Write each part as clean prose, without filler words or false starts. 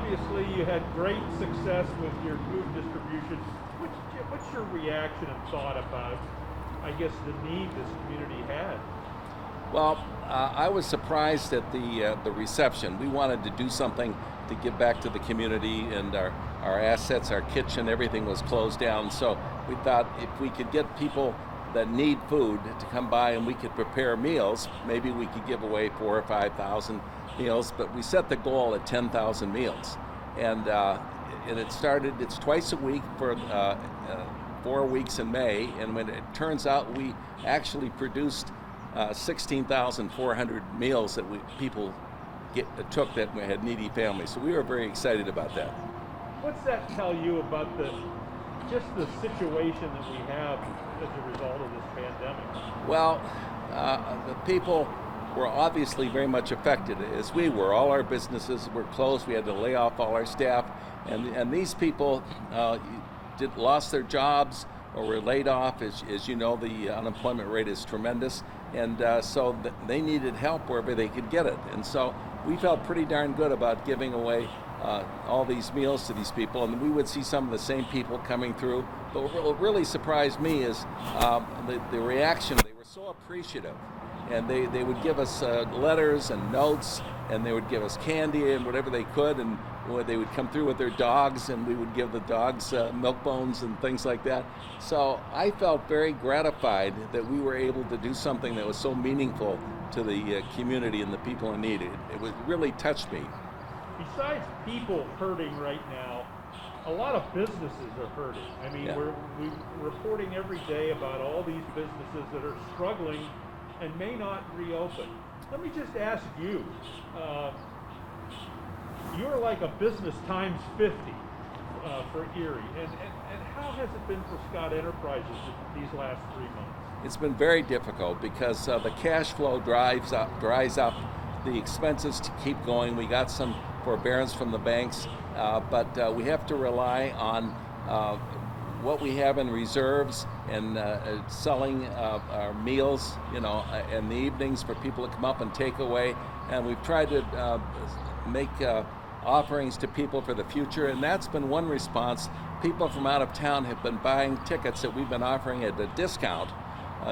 obviously you had great success with your food distribution. What's your reaction and thought about, I guess, the need this community had? Well, I was surprised at the reception. We wanted to do something to give back to the community, and our assets, our kitchen, everything was closed down. So we thought if we could get people that need food to come by and we could prepare meals, maybe we could give away 4 or 5,000 meals. But we set the goal at 10,000 meals, and it started. It's twice a week for 4 weeks in May, and when it turns out we actually produced 16,400 meals that people took that we had needy families. So we were very excited about that. What's that tell you about just the situation that we have as a result of this pandemic? Well, the people were obviously very much affected, as we were. All our businesses were closed. We had to lay off all our staff, and these people lost their jobs or were laid off. As you know, the unemployment rate is tremendous, and so they needed help wherever they could get it. And so we felt pretty darn good about giving away all these meals to these people, and we would see some of the same people coming through. But what really surprised me is the reaction. They were so appreciative, and they would give us letters and notes, and they would give us candy and whatever they could, and they would come through with their dogs, and we would give the dogs milk bones and things like that. So I felt very gratified that we were able to do something that was so meaningful to the community and the people in need. It really touched me. Besides people hurting right now, a lot of businesses are hurting. I mean, Yeah. we're reporting every day about all these businesses that are struggling and may not reopen. Let me just ask you, you're like a business times 50 for Erie, and how has it been for Scott Enterprises these last 3 months? It's been very difficult because the cash flow dries up, the expenses to keep going. We got some forbearance from the banks, but we have to rely on what we have in reserves and selling our meals, in the evenings for people to come up and take away. And we've tried to make offerings to people for the future, and that's been one response. People from out of town have been buying tickets that we've been offering at a discount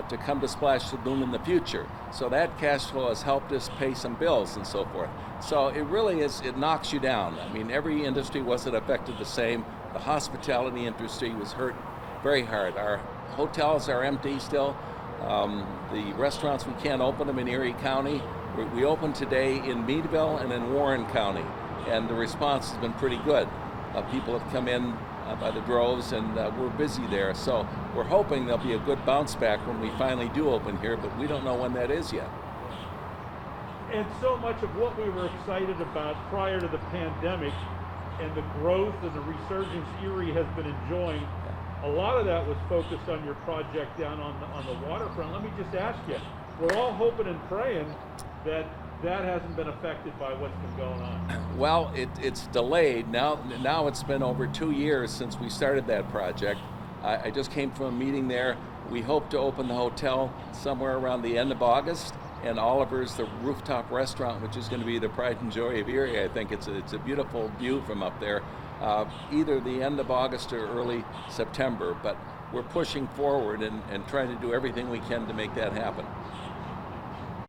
to come to Splash Lagoon in the future. So that cash flow has helped us pay some bills and so forth. So it really it knocks you down. I mean, every industry wasn't affected the same. The hospitality industry was hurt very hard. Our hotels are empty still. The restaurants, we can't open them in Erie County. We opened today in Meadville and in Warren County, and the response has been pretty good. People have come in by the droves, and we're busy there. So we're hoping there'll be a good bounce back when we finally do open here, but we don't know when that is yet. And so much of what we were excited about prior to the pandemic and the growth and the resurgence Erie has been enjoying, a lot of that was focused on your project down on the waterfront. Let me just ask you, we're all hoping and praying that hasn't been affected by what's been going on. Well, it's delayed. Now it's been over 2 years since we started that project. I just came from a meeting there. We hope to open the hotel somewhere around the end of August, and Oliver's, the rooftop restaurant, which is going to be the pride and joy of Erie. I think it's a beautiful view from up there, either the end of August or early September. But we're pushing forward and trying to do everything we can to make that happen.